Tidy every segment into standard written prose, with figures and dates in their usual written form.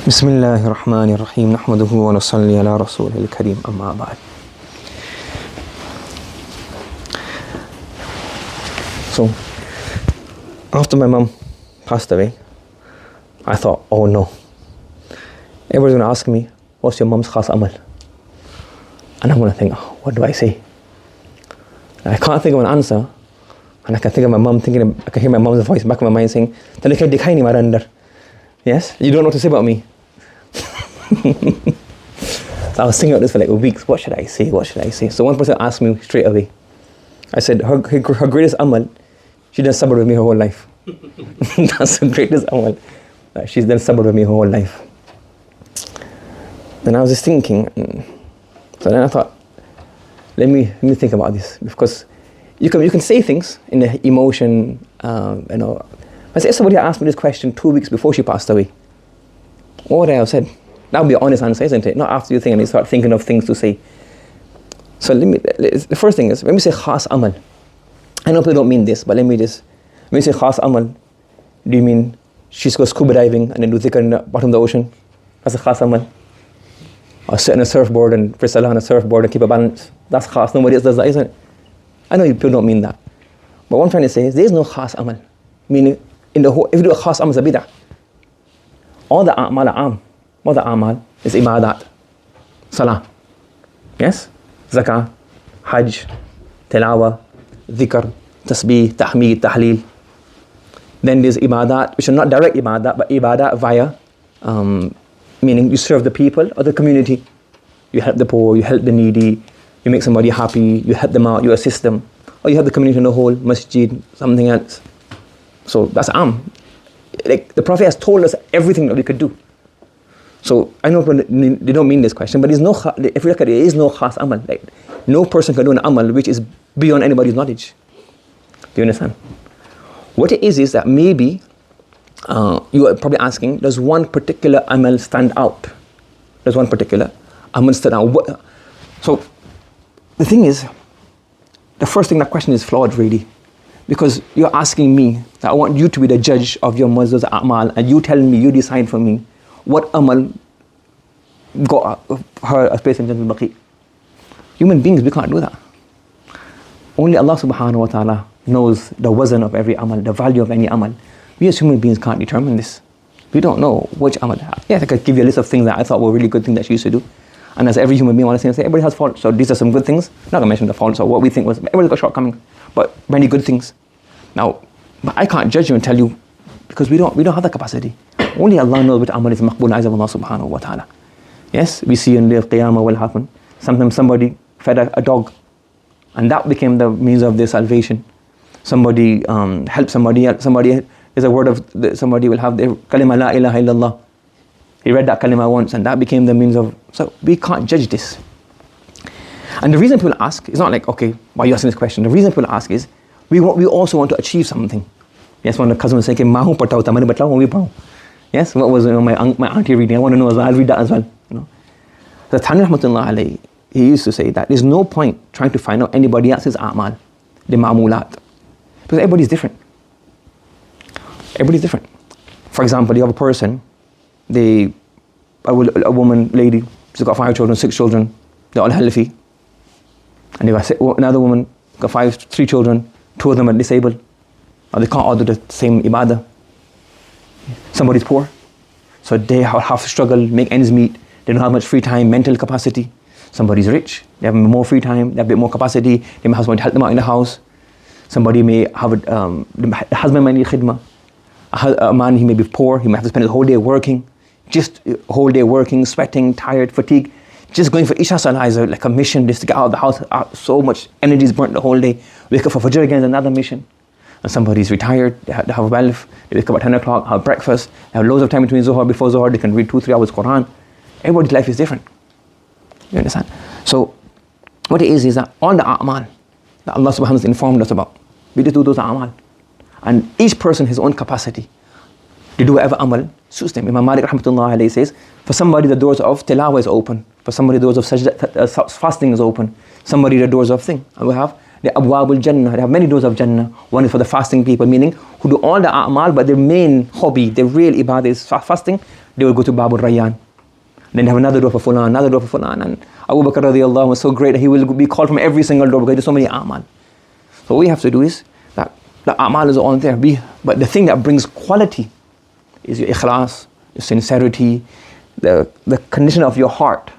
بسم الله الرحمن الرحيم نحمده ونصلي على رسوله الكريم أما بعد. So, after my mom passed away, I thought, oh no, everyone's going to ask me, what's your mom's khas amal? And I'm going to think, oh, what do I say? And I can't think of an answer, and I can think of my mom thinking, I can hear my mom's voice back in my mind saying, yes, you don't know what to say about me. So I was thinking about this for like weeks. What should I say? What should I say? So one person asked me straight away. I said, her greatest amal, she done sabr with me her whole life. That's the greatest amal. She's done sabr with me her whole life. Then I was just thinking, so then I thought, let me think about this, because you can say things in the emotion, I say, if somebody asked me this question 2 weeks before she passed away, what would I have said? That would be an honest answer, isn't it? Not after you think and you start thinking of things to say. So the first thing is, when we say khas amal, I know people don't mean this, but when we say khas amal, do you mean she's goes scuba diving and then do dhikr in the bottom of the ocean? That's a khas amal. Or sit on a surfboard and pray salah on a surfboard and keep a balance. That's khas. Nobody else does that, isn't it? I know people don't mean that. But what I'm trying to say is, there is no khas amal. Meaning, in the whole, if you do a khas amal, it's a bid'ah. All the a'mal are am. All the a'mal is ibadat. Salah. Yes? Zakah, Hajj, Tilawah, Dhikr, Tasbih, Tahmeed, Tahleel. Then there's ibadat, which are not direct ibadat, but ibadat via, meaning you serve the people or the community. You help the poor, you help the needy, you make somebody happy, you help them out, you assist them. Or you help the community in the whole, masjid, something else. So that's am. Like the Prophet has told us everything that we could do. So I know they don't mean this question, but if you look at it, there is no khas amal. Like no person can do an amal which is beyond anybody's knowledge. Do you understand? What it is that maybe you are probably asking, does one particular amal stand out? Does one particular amal stand out? So the thing is, the first thing, that question is flawed really. Because you're asking me that I want you to be the judge of your Muslims' a'mal, and you tell me, you decide for me what amal got her a place in Jannah al-Baqi. Human beings, we can't do that. Only Allah subhanahu wa ta'ala knows the wazn of every amal, the value of any amal. We as human beings can't determine this. We don't know which amal. Yes, I could give you a list of things that I thought were really good things that she used to do. And as every human being, I want to say, everybody has faults. So these are some good things. I'm not going to mention the faults or what we think was, everybody's got shortcomings, but many good things. Now, but I can't judge you and tell you, because we don't have the capacity. Only Allah knows which amal is maqbool azza Allah subhanahu wa ta'ala. Yes, we see in the Qiyamah will happen. Sometimes somebody fed a dog, and that became the means of their salvation. Somebody helped somebody else. There's a word of, somebody will have their kalima la ilaha illallah. He read that kalima once, and that became the means of, so we can't judge this. And the reason people ask is not like, okay, why are you asking this question? The reason people ask is, we also want to achieve something. Yes, one of the cousins was saying, "Mahu patao tamane batao we pao." Yes, what was my auntie reading? I want to know as well. I'll read that as well. The Thani rahmatullah alayhi, he used to say that there's no point trying to find out anybody else's a'mal, the ma'mulat, because everybody's different. Everybody's different. For example, you have a person, a woman, lady, she's got 5 children, 6 children, they're all healthy, and you got another woman, got 3 children, 2 of them are disabled, or they can't all do the same ibadah. Somebody's poor, so they have to struggle, make ends meet, they don't have much free time, mental capacity. Somebody's rich, they have more free time, they have a bit more capacity, they may have someone to help them out in the house. Somebody may have the husband might need khidmah. A man, he may be poor, he may have to spend the whole day working, sweating, tired, fatigued. Just going for Isha Salah is like a mission, just to get out of the house. So much energy is burnt the whole day. Wake up for Fajr again is another mission. And somebody's retired, they have wealth, they wake up at 10 o'clock, have breakfast, they have loads of time between Zuhur, before Zuhur, they can read 2-3 hours Quran. Everybody's life is different. You understand? So, what it is that all the a'mal that Allah subhanahu wa ta'ala informed us about, we just do those a'mal. And each person has his own capacity to do whatever amal suits them. Imam Malik rahmatullah alayhi says, for somebody the doors of tilawah is open, for somebody the doors of sajda, fasting is open, somebody the doors of thing. And we have the abwabul jannah, they have many doors of jannah. One is for the fasting people, meaning who do all the a'mal, but their main hobby, their real ibadah is fasting. they would go to Babul Rayyan. Then they have another door for Fulan, another door for Fulan. And Abu Bakr radiallahu anhu was so great that he will be called from every single door because there's so many a'mal. So what we have to do is that the a'mal is all there. But the thing that brings quality is your ikhlas, your sincerity, the condition of your heart.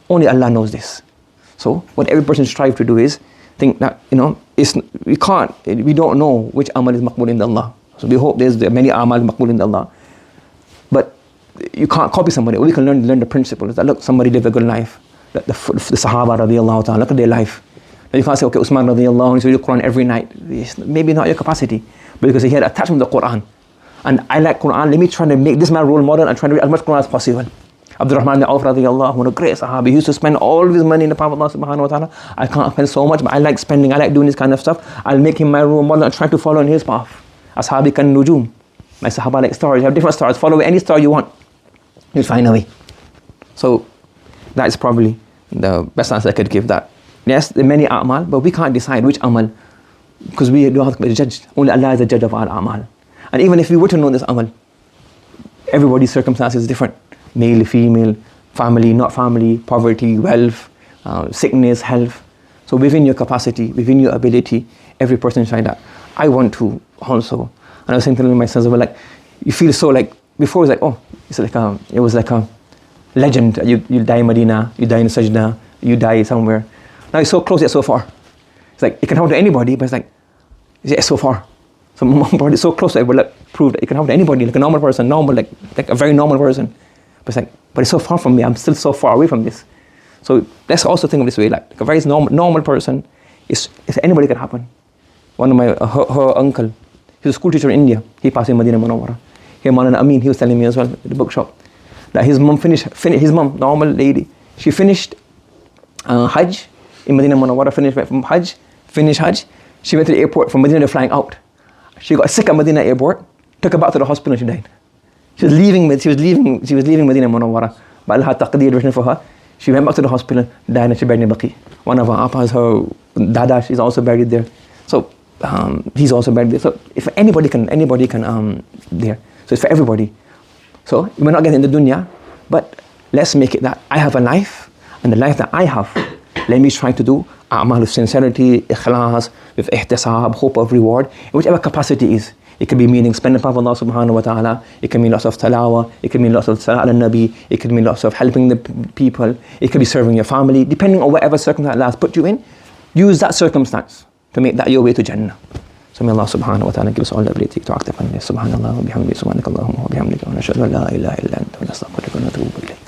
Only Allah knows this. So what every person strive to do is think that, we don't know which amal is maqbool in Allah. So we hope there's many amal maqbool in Allah. But you can't copy somebody. We can learn the principles. That look, somebody lived a good life. The Sahaba radiallahu ta'ala, look at their life. Now you can't say, okay, Usman radiallahu anhu, he read the Quran every night. Maybe not your capacity, but because he had attachment to the Quran. And I like Quran, let me try to make this my role model and try to read as much Quran as possible. Abdurrahman ibn Auf radiallahu anhu, a great Sahabi, he used to spend all of his money in the path of Allah subhanahu wa ta'ala. I can't spend so much, but I like spending, I like doing this kind of stuff. I'll make him my role model and try to follow in his path. Ashabi kan nujum. My Sahaba like stars, you have different stars, follow any star you want. You'll find a way. So that is probably the best answer I could give that. Yes, there are many a'mal, but we can't decide which amal because we don't have to be judged. Only Allah is the judge of all a'mal. And even if we were to know this amal, everybody's circumstances is different. Male, female, family, not family, poverty, wealth, sickness, health. So within your capacity, within your ability, every person is like that. I want to also. And I was saying to my sons, like, you feel so like, before it was like a legend. You die in Medina, you die in Sajda, you die somewhere. Now it's so close yet so far. It's like, it can happen to anybody, but it's like, it's so far. So my is so close that it will prove that it can happen to anybody, like a normal person, like a very normal person. But it's like, but it's so far from me, I'm still so far away from this. So let's also think of this way, like a very normal person, if anybody can happen. One of my, her uncle, he was a school teacher in India, he passed in Medina Munawwara. Here Maulana Amin, he was telling me as well at the bookshop, that his mom his mom, normal lady, she finished Hajj in Medina Munawwara, finished Hajj, she went to the airport from Medina, flying out. She got sick at Medina airport, took her back to the hospital and she died. She was leaving Medina Munawwara, but Allah had taqdeer written for her. She went back to the hospital, died, and she buried in Baqi. One of her appas, her dada, she's also buried there. So he's also buried there. So if anybody can there. So it's for everybody. So we're not getting in the dunya, but let's make it that I have a life, and the life that I have, let me try to do a'mal of sincerity, ikhlas, with ihtisab, hope of reward, in whichever capacity is. It can be meaning spending time with Allah subhanahu wa ta'ala, it can mean lots of tilawah, it can mean lots of salat al-nabi, it can mean lots of helping the people, it can be serving your family, depending on whatever circumstance Allah has put you in, use that circumstance to make that your way to Jannah. So may Allah subhanahu wa ta'ala give us all the ability to act upon this. Subhanallah wa bihamdihi, subhanakallahumma wa bihamdika, wa nashhadu an la ilaha illa anta, wa nastaghfiruka wa natubu ilayk.